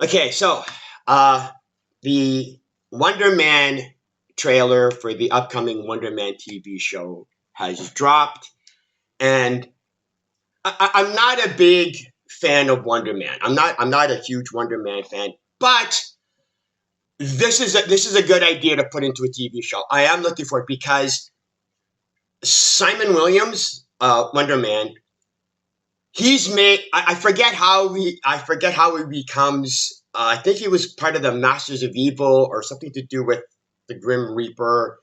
Okay, so the Wonder Man trailer for the upcoming Wonder Man TV show has dropped, and I'm not a big fan of Wonder Man. I'm not a huge Wonder Man fan, but this is a good idea to put into a TV show. I am looking for it because Simon Williams, Wonder Man, he's made. I forget how he becomes. I think he was part of the Masters of Evil or something to do with the Grim Reaper.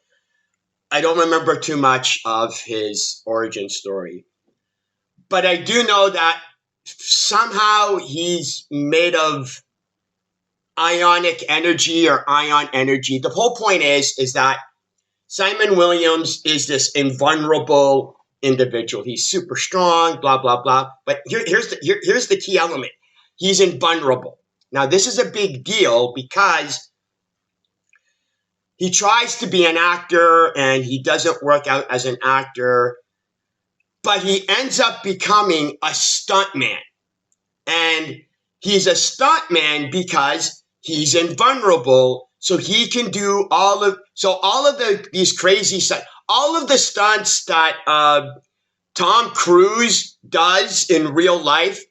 I don't remember too much of his origin story, but I do know that somehow he's made of ionic energy or ion energy. The whole point is that Simon Williams is this invulnerable individual. He's super strong, blah blah blah. But here's the key element. He's invulnerable. Now this is a big deal because he tries to be an actor and he doesn't work out as an actor, but he ends up becoming a stuntman. And he's a stuntman because he's invulnerable, so he can do all of these crazy stunts, all of the stunts that Tom Cruise does in real life.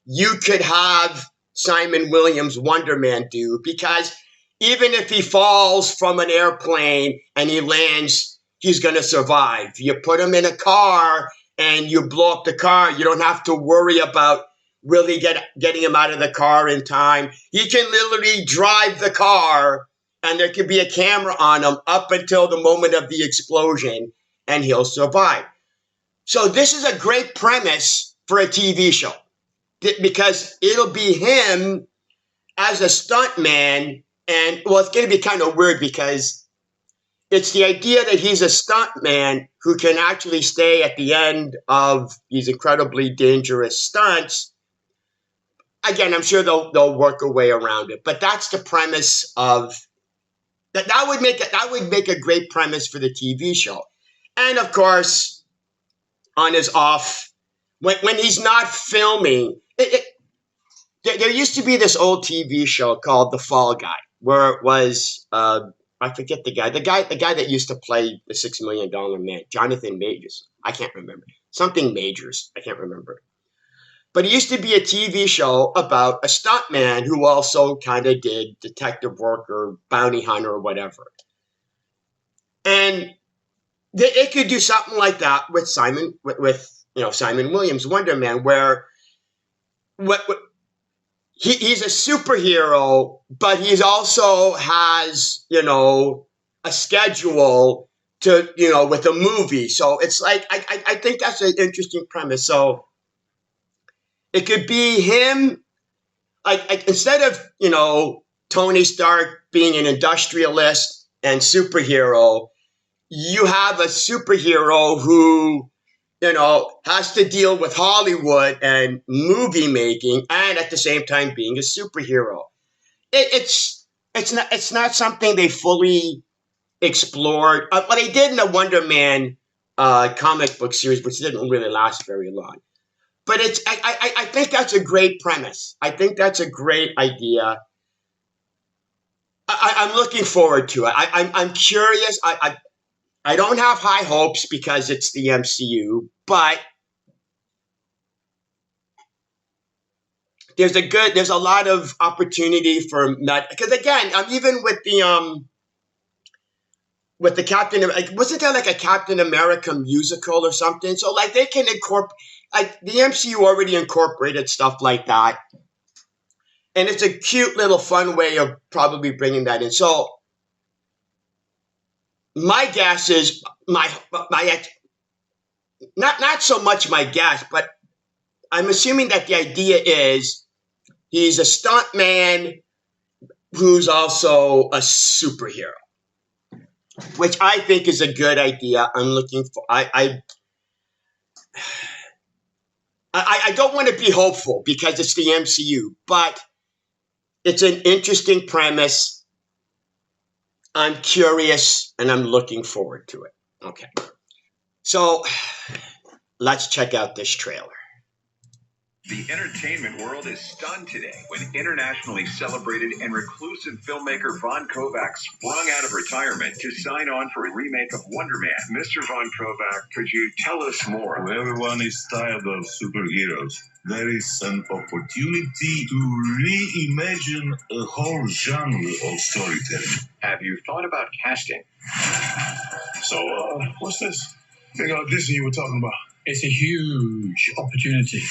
You could have Simon Williams Wonder Man do, because even if he falls from an airplane and he lands, he's going to survive. You put him in a car and you blow up the car, you don't have to worry about really getting him out of the car in time. He can literally drive the car and there could be a camera on him up until the moment of the explosion and he'll survive. So this is a great premise for a TV show because it'll be him as a stuntman. And well, it's going to be kind of weird because it's the idea that he's a stuntman who can actually stay at the end of these incredibly dangerous stunts. Again, I'm sure they'll work a way around it, but that's the premise of that. That would make a great premise for the TV show. And of course, on his off, when he's not filming, there used to be this old TV show called The Fall Guy, where it was I forget the guy that used to play the $6 Million Man, Jonathan Majors. I can't remember something Majors. I can't remember. But it used to be a TV show about a stuntman who also kind of did detective work or bounty hunter or whatever. And it could do something like that with Simon Williams Wonder Man, where what he's a superhero, but he also has a schedule to with a movie. So it's like I think that's an interesting premise. So it could be him, like instead of Tony Stark being an industrialist and superhero, you have a superhero who has to deal with Hollywood and movie making, and at the same time being a superhero. It's not something they fully explored. But they did in the Wonder Man comic book series, which didn't really last very long. But I think that's a great premise. I think that's a great idea. I'm looking forward to it. I'm curious. I don't have high hopes because it's the MCU, but there's a lot of opportunity for because again, even with the Captain, like wasn't there like a Captain America musical or something? So like they can incorporate, like the MCU already incorporated stuff like that, and it's a cute little fun way of probably bringing that in. So my guess is my not so much my guess, but I'm assuming that the idea is he's a stuntman who's also a superhero, which I think is a good idea. I'm looking for. I don't want to be hopeful because it's the MCU, but it's an interesting premise. I'm curious and I'm looking forward to it. Okay. So let's check out this trailer. The entertainment world is stunned today when internationally celebrated and reclusive filmmaker Von Kovac sprung out of retirement to sign on for a remake of Wonder Man. Mr. Von Kovac, could you tell us more? Everyone is tired of superheroes. There is an opportunity to reimagine a whole genre of storytelling. Have you thought about casting? So, what's this big audition you were talking about? It's a huge opportunity.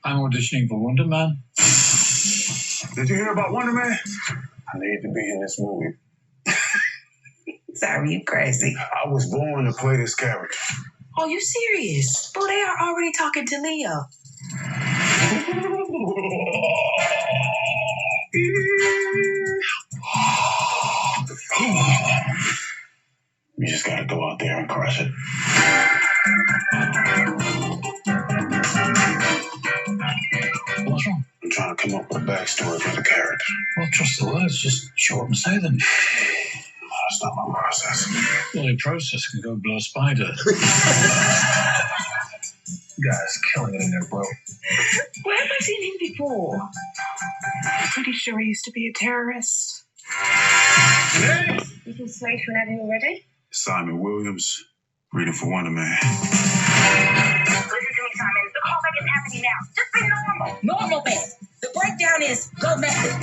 I'm auditioning for Wonder Man. Did you hear about Wonder Man? I need to be in this movie. Sorry, you crazy. I was born to play this character. Oh, you serious? Well, they are already talking to Leo. You just gotta go out there and crush it. What's wrong? I'm trying to come up with a backstory for the character. Well, trust the words. Just short and say them. That's not my process. Well, your process can go blow a spider. Guy's killing it in there, bro. Where have I seen him before? Pretty sure he used to be a terrorist. Hey! You can slate whenever you're ready. Simon Williams, reading for Wonder Man. Listen to me, Simon. The callback is happening now. Just be normal. Normal, babe. The breakdown is go method.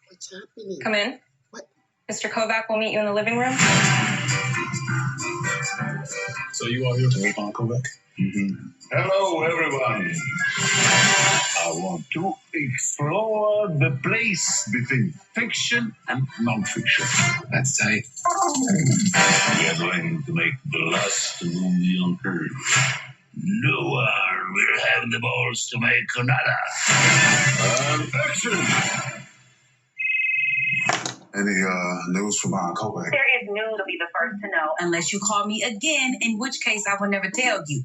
What's happening? Come in. What? Mr. Kovac will meet you in the living room. So you are here to meet Von Kovac? Mm-hmm. Hello, everyone. I want to explore the place between fiction and non-fiction. That's tight. We are going to make the last movie on Earth. No one will have the balls to make another. Action! Any news from Von Kovac? There is new to be the first to know. Unless you call me again, in which case I will never tell you.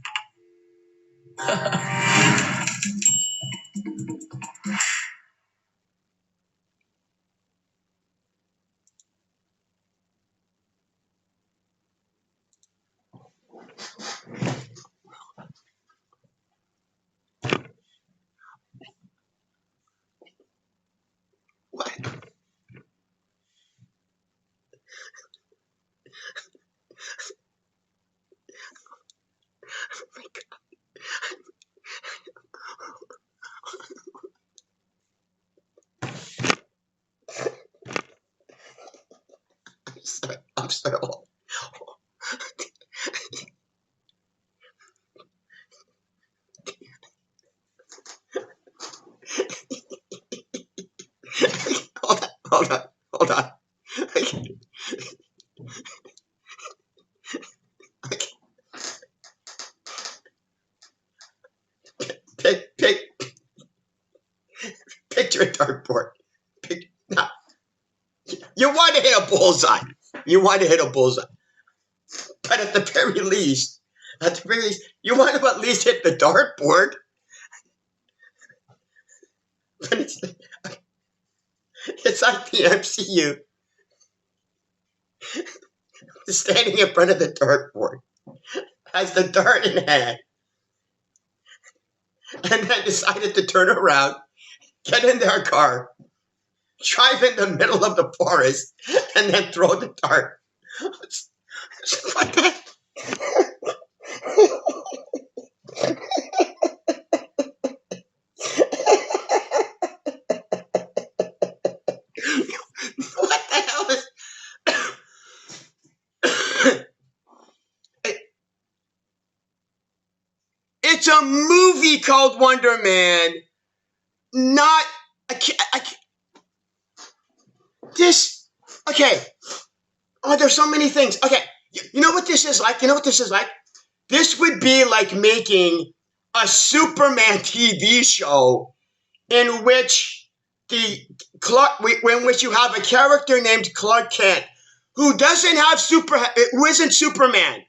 What? Oh my God. I'm sorry. Hold on. Picture a dartboard. No. You want to hit a bullseye. But at the very least, you want to at least hit the dartboard. But it's like the MCU standing in front of the dartboard, has the dart in hand, and then decided to turn around, get in their car, drive in the middle of the forest, and then throw the dart. What the? What the hell is? It's a movie called Wonder Man. Not. I can't. This. Okay. Oh, there's so many things. Okay. You know what this is like? This would be like making a Superman TV show in which you have a character named Clark Kent who isn't Superman.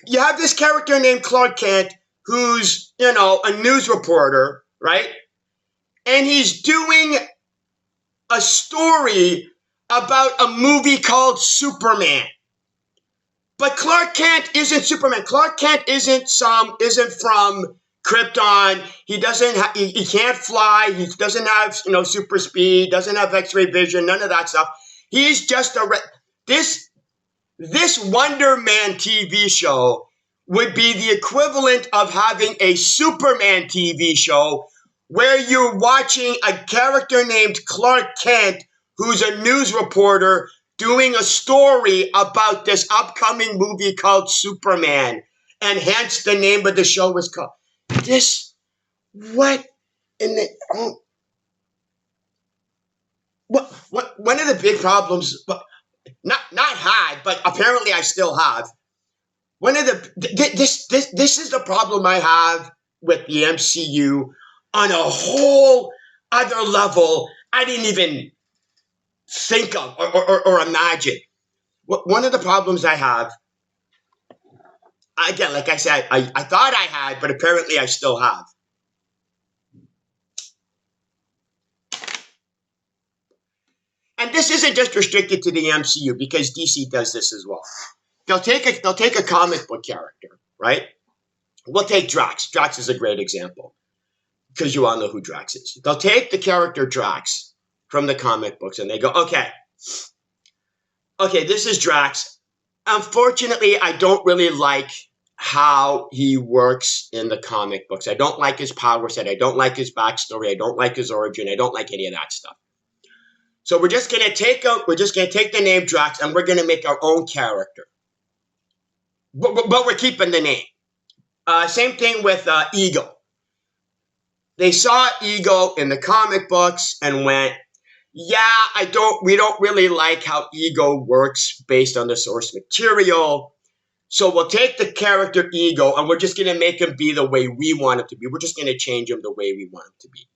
You have this character named Clark Kent who's, a news reporter, right? And he's doing a story about a movie called Superman. But Clark Kent isn't Superman. Clark Kent isn't from Krypton. He he can't fly. He doesn't have super speed. Doesn't have X-ray vision. None of that stuff. He's just this Wonder Man TV show would be the equivalent of having a Superman TV show where you're watching a character named Clark Kent, who's a news reporter, doing a story about this upcoming movie called Superman, and hence the name of the show was called this. What in the what one of the big problems, not had, but apparently I still have. One of this is the problem I have with the MCU on a whole other level I didn't even think of or imagine. One of the problems I have, again, like I said, I thought I had, but apparently I still have. And this isn't just restricted to the MCU, because DC does this as well. They'll take a comic book character, right? We'll take Drax. Drax is a great example, because you all know who Drax is. They'll take the character Drax from the comic books and they go, okay, this is Drax. Unfortunately, I don't really like how he works in the comic books. I don't like his power set. I don't like his backstory. I don't like his origin. I don't like any of that stuff. So we're just gonna take the name Drax and we're gonna make our own character. But we're keeping the name. Same thing with Ego. They saw Ego in the comic books and went, yeah, we don't really like how Ego works based on the source material. So we'll take the character Ego and we're just going to make him be the way we want him to be. We're just going to change him the way we want him to be.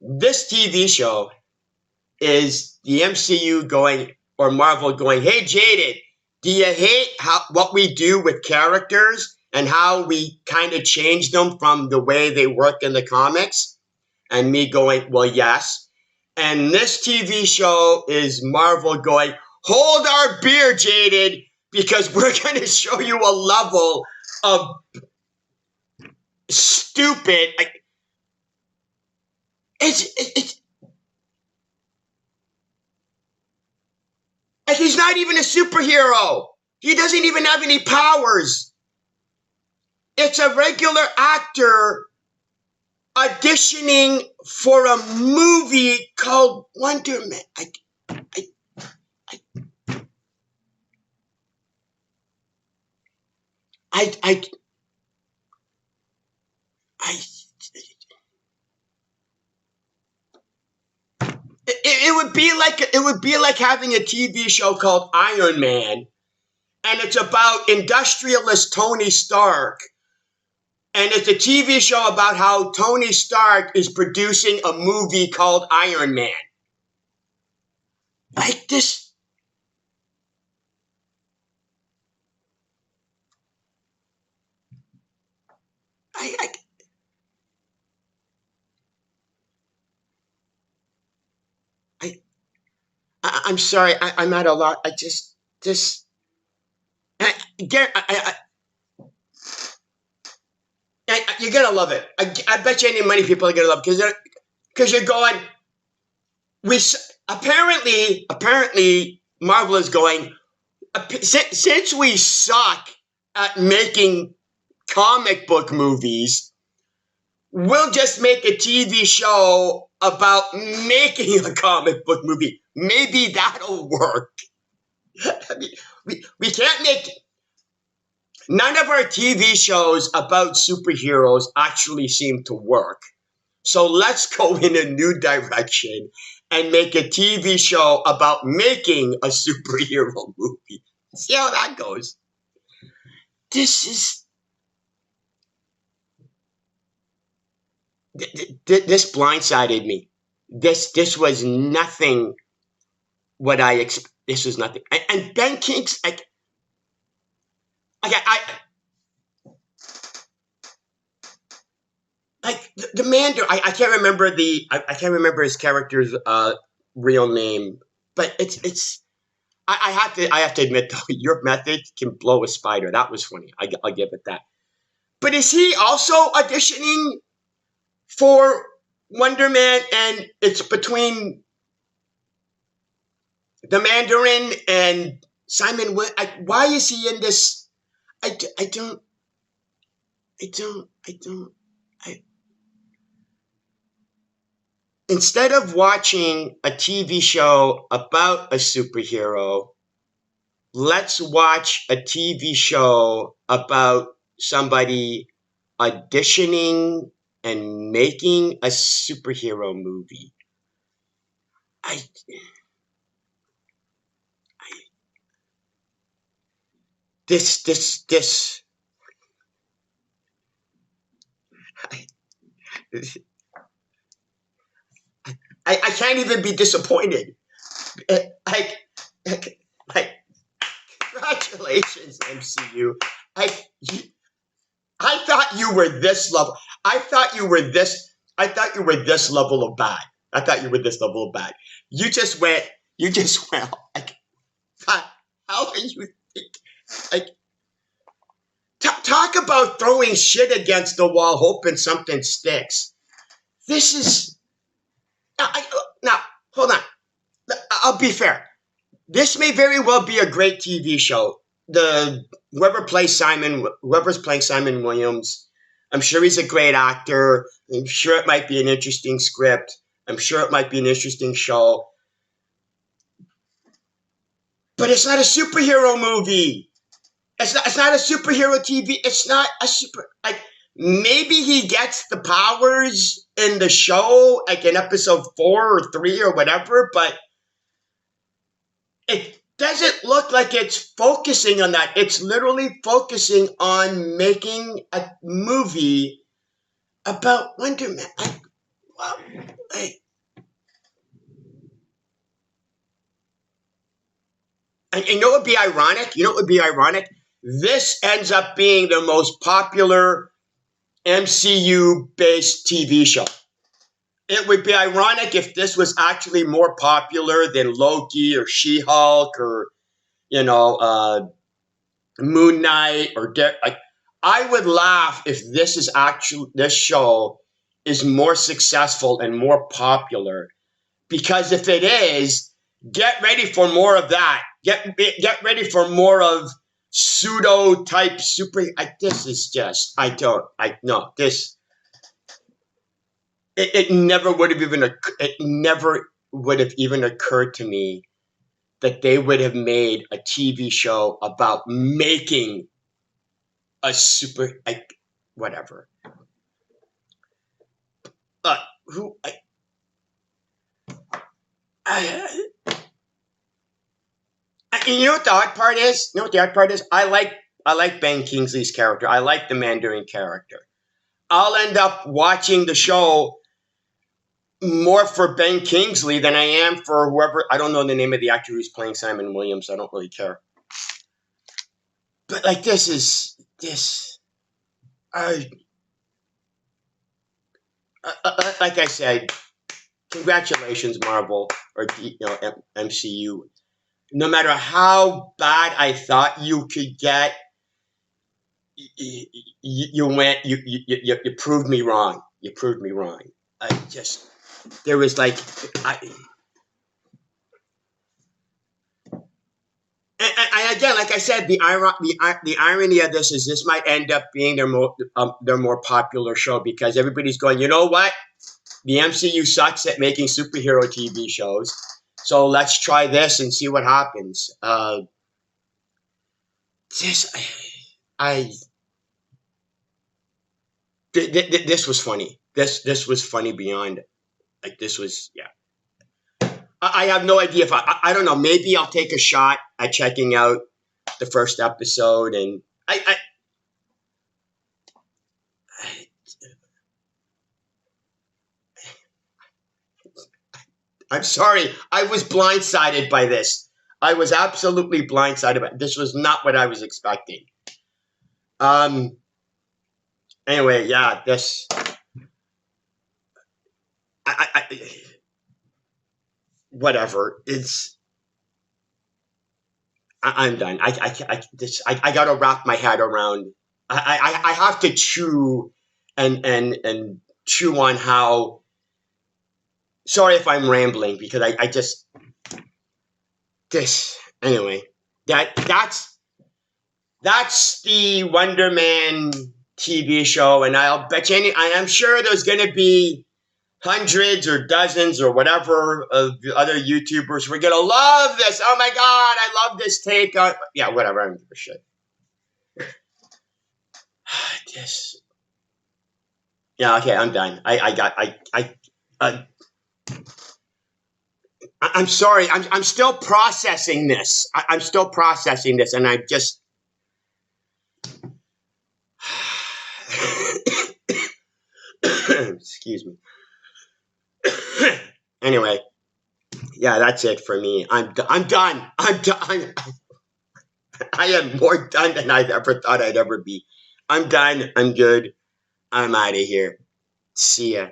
This TV show is the MCU going, or Marvel going, hey, Jaded, do you hate what we do with characters and how we kind of change them from the way they work in the comics? And me going, well, yes. And this TV show is Marvel going, hold our beer, Jaded, because we're going to show you a level of stupid. He's not even a superhero. He doesn't even have any powers. It's a regular actor auditioning for a movie called Wonder Man. It would be like having a TV show called Iron Man, and it's about industrialist Tony Stark. And it's a TV show about how Tony Stark is producing a movie called Iron Man. Like this. I'm sorry. I'm at a lot. You're gonna love it. I bet you any money people are gonna love it because you're going. Apparently Marvel is going. Since we suck at making comic book movies, we'll just make a TV show about making a comic book movie. Maybe that'll work. I mean, we can't make. None of our TV shows about superheroes actually seem to work. So let's go in a new direction and make a TV show about making a superhero movie. See how that goes. This blindsided me. This was nothing what I expected. This was nothing. And Ben King's like, like the Mandarin. I can't remember I can't remember his character's real name, but it's. I have to admit though, your method can blow a spider. That was funny. I'll give it that. But is he also auditioning for Wonder Man? And it's between the Mandarin and Simon. Why is he in this? I don't. I don't. I don't. I. Instead of watching a TV show about a superhero, let's watch a TV show about somebody auditioning and making a superhero movie. I this I, I can't even be disappointed. Like, like congratulations, MCU. I I thought you were this level. I thought you were this. I thought you were this level of bad. I thought you were this level of bad. You just went. You just went. Like, how are you? Like, talk about throwing shit against the wall, hoping something sticks. This is now. Hold on. I'll be fair. This may very well be a great TV show. Whoever's playing Simon Williams, I'm sure he's a great actor. I'm sure it might be an interesting script. I'm sure it might be an interesting show. But it's not a superhero movie. It's not a superhero TV. It's not a like maybe he gets the powers in the show, like in episode 4 or 3 or whatever, but it doesn't look like it's focusing on that. It's literally focusing on making a movie about Wonder Man. And you know what would be ironic? You know what would be ironic? This ends up being the most popular MCU-based TV show. It would be ironic if this was actually more popular than Loki or She-Hulk or, Moon Knight or like. I would laugh if this show is more successful and more popular, because if it is, get ready for more of that. Get ready for more of pseudo type super. This is just this. It never would have even occurred to me that they would have made a TV show about making a super whatever. Who you know what the odd part is? You know what the odd part is? I like Ben Kingsley's character. I like the Mandarin character. I'll end up watching the show more for Ben Kingsley than I am for whoever. I don't know the name of the actor who's playing Simon Williams. I don't really care. But like this. Like I said, congratulations, Marvel or MCU. No matter how bad I thought you could get, you proved me wrong. You proved me wrong. There was like, and again, like I said, the irony of this is this might end up being their more popular show, because everybody's going, you know what? The MCU sucks at making superhero TV shows, so let's try this and see what happens. This was funny. This was funny beyond. Like, this was, yeah. I have no idea if I don't know. Maybe I'll take a shot at checking out the first episode, and I'm sorry. I was blindsided by this. I was absolutely blindsided by it. This was not what I was expecting. Anyway, yeah, this. I whatever. I'm done. I gotta wrap my head around. I have to chew and chew on how. Sorry if I'm rambling because I just this anyway. That's the Wonder Man TV show, and I'll bet you I'm sure there's gonna be hundreds or dozens or whatever of other YouTubers. We're gonna love this. Oh my god, I love this take on. Yeah, whatever. I don't give a shit. This. Yeah, okay, I'm done. Uh, I'm sorry. I'm still processing this. I'm still processing this, and I just. Excuse me. Anyway, yeah, that's it for me. I'm done. I'm done. I am more done than I ever thought I'd ever be. I'm done. I'm good. I'm out of here. See ya.